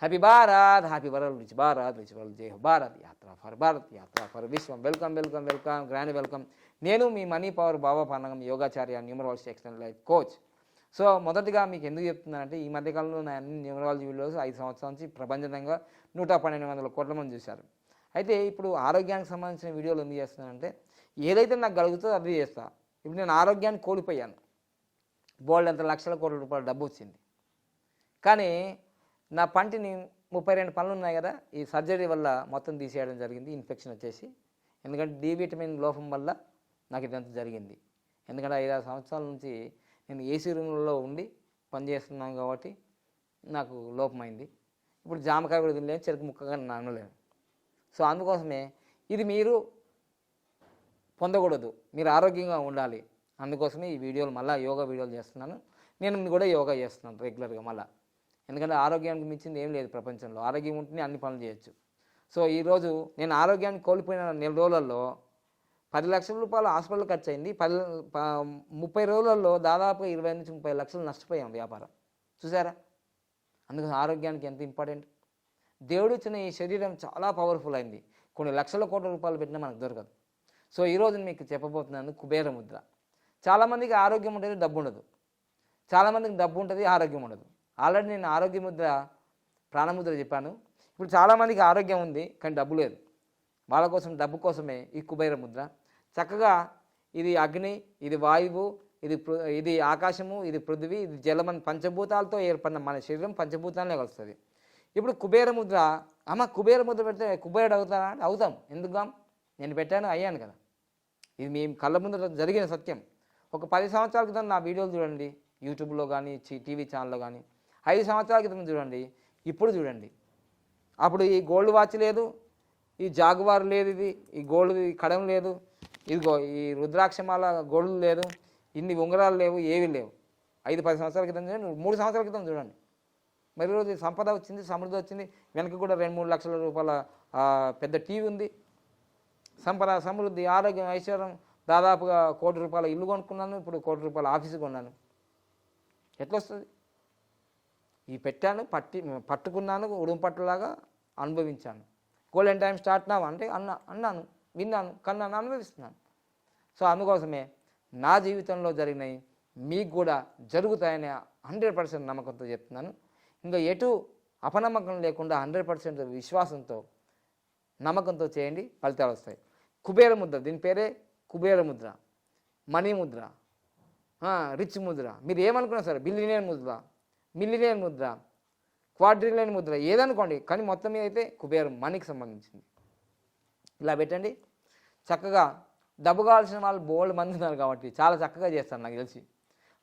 Happy Bharat, happy world, rich Bharat, rich world, జై హో Bharat, yatra for Bharat, yatra for విశ్వం. Welcome welcome welcome, grand welcome. నేను మీ మనీ పవర్ బాబా పండగం యోగాచార్య, numerology external life coach. So మొదటిగా మీకు ఎందుకు చెప్తున్నానంటే, ఈ మధ్యకాలంలో నా అన్ని న్యూమరాలజీ వీడియోస్ 5 సంవత్సరాల నుంచి ప్రపంచంగా 112 కోట్ల మంది చూశారు. అయితే ఇప్పుడు ఆరోగ్యానికి సంబంధించిన వీడియోలు ఎందుకు చేస్తున్నానంటే, ఏదైతే నాకు కలుగుతుందో అది చేస్తా. ఇప్పుడు నేను ఆరోగ్యాన్ని కోల్పోయాను, బోల్డ్ అంత లక్షల కోట్ల రూపాయల డబ్బు వచ్చింది, కానీ నా పంటిని 32 పనులు ఉన్నాయి కదా, ఈ సర్జరీ వల్ల మొత్తం తీసేయడం జరిగింది, ఇన్ఫెక్షన్ వచ్చేసి. ఎందుకంటే డి విటమిన్ లోపం వల్ల నాకు ఇదంతా జరిగింది. ఎందుకంటే 5-6 సంవత్సరాల నుంచి నేను ఏసీ రూమ్లో ఉండి పనిచేస్తున్నాను కాబట్టి నాకు లోపమైంది. ఇప్పుడు జామకాయ కూడా తినలేను, చెరుకు ముక్కగా నానలేను. సో అందుకోసమే ఇది మీరు పొందకూడదు, మీరు ఆరోగ్యంగా ఉండాలి. అందుకోసమే ఈ వీడియోలు మళ్ళీ యోగా వీడియోలు చేస్తున్నాను. నేను కూడా యోగా చేస్తున్నాను రెగ్యులర్గా మళ్ళీ. ఎందుకంటే ఆరోగ్యానికి మించింది ఏం లేదు ప్రపంచంలో. ఆరోగ్యం ఉంటేనే అన్ని పనులు చేయొచ్చు. సో ఈరోజు నేను ఆరోగ్యాన్ని కోల్పోయిన 4 రోజులలో 10 లక్షల రూపాయలు హాస్పిటల్ ఖర్చు అయింది. 30 రోజులలో దాదాపు 20 నుంచి 30 లక్షలు నష్టపోయాం వ్యాపారం. చూసారా? అందుకని ఆరోగ్యానికి ఎంత ఇంపార్టెంట్. దేవుడు ఇచ్చిన ఈ శరీరం చాలా పవర్ఫుల్ అయింది. కొన్ని లక్షల కోట్ల రూపాయలు పెట్టినా మనకు దొరకదు. సో ఈరోజు మీకు చెప్పబోతున్నాను కుబేర ముద్ర. చాలామందికి ఆరోగ్యం ఉంటుంది, డబ్బు ఉండదు. చాలామందికి డబ్బు ఉంటుంది, ఆరోగ్యం ఉండదు. ఆల్రెడీ నేను ఆరోగ్య ముద్ర, ప్రాణముద్ర చెప్పాను. ఇప్పుడు చాలామందికి ఆరోగ్యం ఉంది కానీ డబ్బు లేదు. వాళ్ళ కోసం, డబ్బు కోసమే ఈ కుబేర ముద్ర. చక్కగా ఇది అగ్ని, ఇది వాయువు, ఇది ఆకాశము, ఇది పృథివీ, ఇది జలమని పంచభూతాలతో ఏర్పడిన మన శరీరం పంచభూతాలనే కలుస్తుంది. ఇప్పుడు కుబేర ముద్ర, కుబేర ముద్ర పెడితే కుబేరుడు అవుతారా అంటే అవుతాం. ఎందుకు? నేను పెట్టాను, అయ్యాను కదా. ఇది మీ కళ్ళ ముందు జరిగిన సత్యం. ఒక 10 సంవత్సరాల క్రితం నా వీడియోలు చూడండి, యూట్యూబ్లో కానీ టీవీ ఛానల్లో కానీ. 5 సంవత్సరాల క్రితం చూడండి, ఇప్పుడు చూడండి. అప్పుడు ఈ గోల్డ్ వాచ్ లేదు, ఈ జాగువార్ లేదు, ఈ గోల్డ్ కడం లేదు, ఇదిగో ఈ రుద్రాక్షమాల గోల్డ్ లేదు, ఇన్ని ఉంగరాలు లేవు, ఏవి లేవు. 5-10 సంవత్సరాల క్రితం చూడండి, 3 సంవత్సరాల క్రితం చూడండి. మరి రోజు సంపద వచ్చింది, సమృద్ధి వచ్చింది. వెనక కూడా 2-3 లక్షల రూపాయల పెద్ద టీవీ ఉంది. సంపద, సమృద్ధి, ఆరోగ్యం, ఐశ్వర్యం. దాదాపుగా 1 కోటి రూపాయల ఇల్లు కొనుక్కున్నాను, ఇప్పుడు 1 కోటి రూపాయల ఆఫీసు కొన్నాను. ఎట్లా వస్తుంది? ఈ పెట్టాను, పట్టుకున్నాను, ఉడుము పట్టులాగా అనుభవించాను. గోల్డెన్ టైం స్టార్ట్ నా అంటే అన్నాను, విన్నాను, కన్నాను, అనుభవిస్తున్నాను. సో అందుకోసమే నా జీవితంలో జరిగినాయి మీకు కూడా జరుగుతాయని 100% నమ్మకంతో చెప్తున్నాను. ఇంకా ఎటు అపనమ్మకం లేకుండా 100% విశ్వాసంతో, నమ్మకంతో చేయండి, ఫలితాలు వస్తాయి. కుబేర ముద్ర, దీని పేరే కుబేర ముద్ర, మనీ ముద్ర, రిచ్ ముద్ర. మీరు ఏమనుకున్నా సరే, billionaire Mudra, millionaire Mudra, quadrillion Mudra, ఏదనుకోండి, కానీ మొత్తం మీద అయితే కుబేరం, మనీకి సంబంధించింది. ఇలా పెట్టండి. చక్కగా డబ్బు కావాల్సిన వాళ్ళు బోల్డ్ మంది ఉన్నారు కాబట్టి చాలా చక్కగా చేస్తారు నాకు తెలిసి.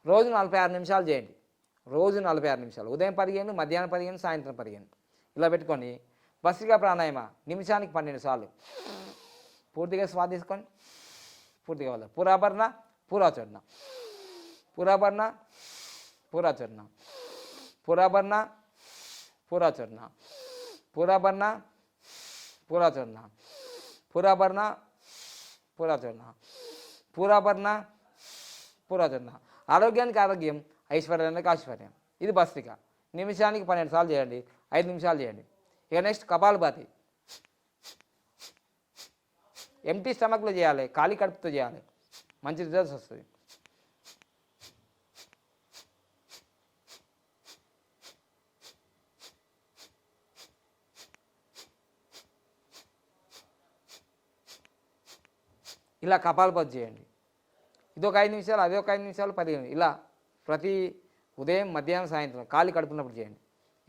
రోజు 46 నిమిషాలు చేయండి. రోజు 46 నిమిషాలు. ఉదయం 15, మధ్యాహ్నం 15, సాయంత్రం 15. ఇలా పెట్టుకొని భస్త్రికా ప్రాణాయామ నిమిషానికి 12 సార్లు పూర్తిగా శ్వాస తీసుకొని పూర్తిగా వల్ల పురాభరణ, పూరాచరణ, పురాభరణ, పూరాచరణ, పురాభరణ, పూరాచరణ, పురాభరణ, పూరాచరణ, పురాభరణ, పూరాచరణ, పురాభరణ, పూరాచరణ. ఆరోగ్యానికి ఆరోగ్యం, ఐశ్వర్యానికి ఐశ్వర్యం. ఇది భస్త్రిక. నిమిషానికి 12 సార్లు చేయండి, 5 నిమిషాలు చేయండి. ఇక నెక్స్ట్ కపాలభాతి. ఎంటీ స్టమక్లో చేయాలి, ఖాళీ కడుపుతో చేయాలి, మంచి రిజల్ట్స్ వస్తుంది. ఇలా కపాలభాతి చేయండి. ఇదొక 5 నిమిషాలు, అదొక 5 నిమిషాలు, 15. ఇలా ప్రతి ఉదయం, మధ్యాహ్నం, సాయంత్రం ఖాళీ కడుపున్నప్పుడు చేయండి.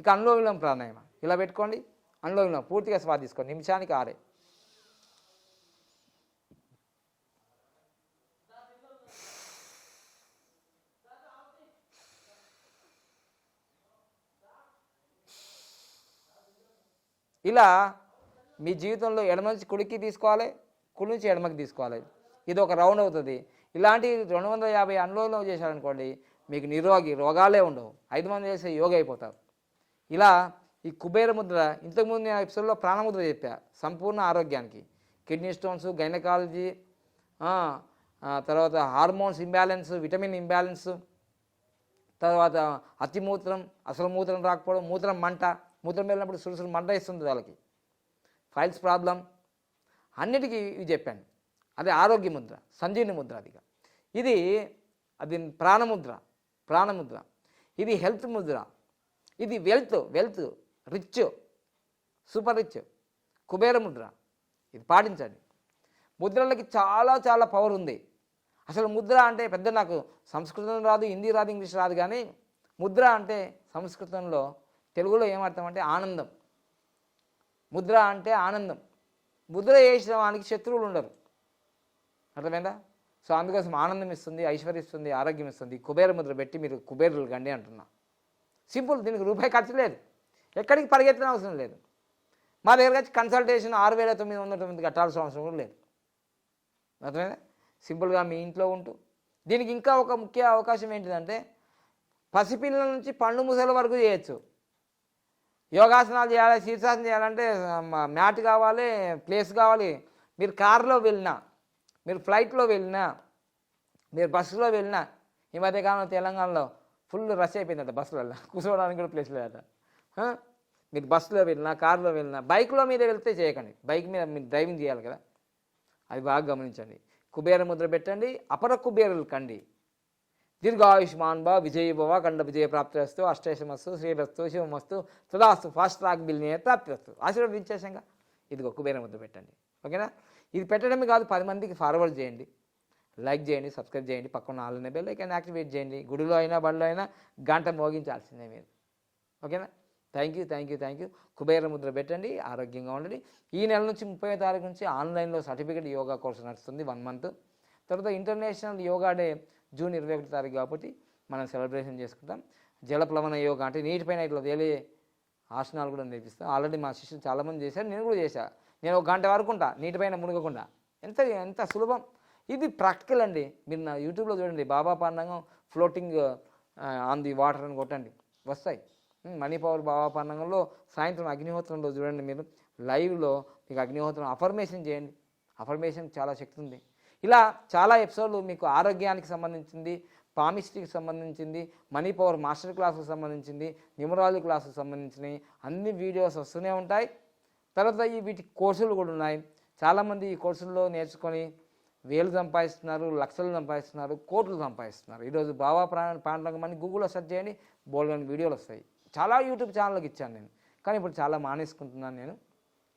ఇక అనులోమ విలోమ ప్రాణాయామ ఇలా పెట్టుకోండి. అనులోమ విలోమ పూర్తిగా శ్వాస తీసుకోండి, నిమిషానికి 6. ఇలా మీ జీవితంలో ఎడమ నుంచి కుడికి తీసుకోవాలి, కుడి నుంచి ఎడమకి తీసుకోవాలి. ఇది ఒక రౌండ్ అవుతుంది. ఇలాంటి 250 అనులోమం చేశారనుకోండి, మీకు రోగాలే ఉండవు. 5 మంది చేసే యోగా అయిపోతారు. ఇలా ఈ కుబేర ముద్ర, ఇంతకుముందు నేను ఎపిసోడ్లో ప్రాణముద్ర చెప్పా, సంపూర్ణ ఆరోగ్యానికి. కిడ్నీ స్టోన్స్, గైనకాలజీ, తర్వాత హార్మోన్స్ ఇంబ్యాలెన్స్, విటమిన్ ఇంబ్యాలెన్స్, తర్వాత అతిమూత్రం, అసలు మూత్రం రాకపోవడం, మూత్రం మంట, ముద్ర వెళ్ళినప్పుడు సురుసురు మంట ఇస్తుంది వాళ్ళకి, ఫైల్స్ ప్రాబ్లం, అన్నిటికీ ఇవి చెప్పాను. అదే ఆరోగ్య ముద్ర, సంజీవని ముద్ర. అది ప్రాణముద్ర. ఇది హెల్త్ ముద్ర. ఇది wealth rich, super rich, Kubera Mudra. ఇది పాటించండి. ముద్రలకి చాలా చాలా పవర్ ఉంది. అసలు ముద్ర అంటే పెద్ద, నాకు సంస్కృతం రాదు, హిందీ రాదు, ఇంగ్లీష్ రాదు, కానీ ముద్ర అంటే సంస్కృతంలో, తెలుగులో ఏమర్థమంటే ఆనందం. ముద్ర అంటే ఆనందం. ముద్ర వేసిన వానికి శత్రువులు ఉండరు, అర్థమైందా? సో అందుకోసం ఆనందం ఇస్తుంది, ఐశ్వర్యం ఇస్తుంది, ఆరోగ్యం ఇస్తుంది. కుబేర ముద్ర పెట్టి మీరు కుబేరులు కండి అంటున్నా. సింపుల్, దీనికి రూపాయి ఖర్చు లేదు, ఎక్కడికి పరిగెత్తిన అవసరం లేదు. మా దగ్గర వచ్చి కన్సల్టేషన్ 6,909 కట్టాల్సిన అవసరం కూడా లేదు, అర్థమైందా? సింపుల్గా మీ ఇంట్లో ఉంటూ. దీనికి ఇంకా ఒక ముఖ్య అవకాశం ఏంటిదంటే, పసిపిల్లల నుంచి పండు ముసలి వరకు చేయొచ్చు. యోగాసనాలు చేయాలి, శీర్షాసనం చేయాలంటే మ్యాట్ కావాలి, ప్లేస్ కావాలి. మీరు కారులో వెళ్ళినా, మీరు ఫ్లైట్లో వెళ్ళినా, మీరు బస్సులో వెళ్ళినా, ఈ మధ్యకాలంలో తెలంగాణలో ఫుల్ రష్ అయిపోయిందట బస్సులలో, కూర్చోవడానికి కూడా ప్లేస్ లేదట. మీరు బస్సులో వెళ్ళినా, కారులో వెళ్ళినా, బైక్లో మీద వెళ్తే చేయకండి. బైక్ మీద మీరు డ్రైవింగ్ చేయాలి కదా, అది బాగా గమనించండి. కుబేర ముద్ర పెట్టండి, అపర కుబేరులు కండి. దీర్ఘాయుష్మాన్ భవ, విజయభవ, ఖండ విజయ ప్రాప్తిరస్తు, అష్టేశమస్తు, శ్రీరస్తు, శివమస్తు, తదాస్తు, ఫాస్ట్ ట్రాక్ బిల్ని ప్రాప్తిరస్తు. ఆశీర్వదించేసంగా ఇదిగో కుబేర ముద్ర పెట్టండి, ఓకేనా? ఇది పెట్టడమే కాదు, 10 మందికి ఫార్వర్డ్ చేయండి, లైక్ చేయండి, సబ్స్క్రైబ్ చేయండి, పక్కన ఆల్ బెల్ ఐకాన్ యాక్టివేట్ చేయండి. గుడిలో అయినా బడిలో అయినా గంట మోగించాల్సిందే మీరు, ఓకేనా? Thank you. కుబేర ముద్ర పెట్టండి, ఆరోగ్యంగా ఉండండి. ఈ నెల నుంచి 30వ తారీఖు నుంచి ఆన్లైన్లో సర్టిఫికేట్ యోగా కోర్సు నడుస్తుంది 1 మంత్. తర్వాత ఇంటర్నేషనల్ యోగా డే జూన్ 21 తారీఖు కాబట్టి మనం సెలబ్రేషన్ చేసుకుంటాం. జలప్లవన యోగా అంటే నీటిపైన ఇట్లా తేలే ఆసనాలు కూడా నేర్పిస్తాం. ఆల్రెడీ మా శిష్యులు చాలామంది చేశారు, నేను కూడా చేశాను. నేను 1 గంట వరకు ఉంటా నీటిపైన మునగకుండా. ఎంత సులభం. ఇది ప్రాక్టికల్ అండి. మీరు నా యూట్యూబ్లో చూడండి, బాబా పాండంగం ఫ్లోటింగ్ ఆన్ ది వాటర్ అని కొట్టండి, వస్తాయి. మనీ పవర్ బాబా పాండంగంలో సాయంత్రం అగ్నిహోత్రంలో చూడండి, మీరు లైవ్లో మీకు అగ్నిహోత్రం అఫర్మేషన్ చేయండి. అఫర్మేషన్ చాలా శక్తి ఉంది. ఇలా చాలా ఎపిసోడ్లు మీకు ఆరోగ్యానికి సంబంధించింది, పామిస్ట్రీకి సంబంధించింది, మనీ పవర్ మాస్టర్ క్లాసుకు సంబంధించింది, న్యూమరాలజీ క్లాసుకు సంబంధించినవి అన్ని వీడియోస్ వస్తూనే ఉంటాయి. తర్వాత వీటి కోర్సులు కూడా ఉన్నాయి. చాలామంది ఈ కోర్సుల్లో నేర్చుకొని వేలు సంపాదిస్తున్నారు, లక్షలు సంపాదిస్తున్నారు, కోట్లు సంపాదిస్తున్నారు. ఈరోజు బాబా పాండంగం అని గూగుల్లో సెర్చ్ చేయండి, బోల్డెన్ వీడియోలు వస్తాయి. చాలా యూట్యూబ్ ఛానల్కి ఇచ్చాను నేను, కానీ ఇప్పుడు చాలా మానేసుకుంటున్నాను నేను,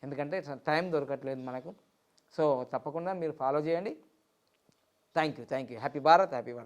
ఎందుకంటే టైం దొరకట్లేదు మనకు. సో తప్పకుండా మీరు ఫాలో చేయండి. Thank you. హ్యాపీ భారత్.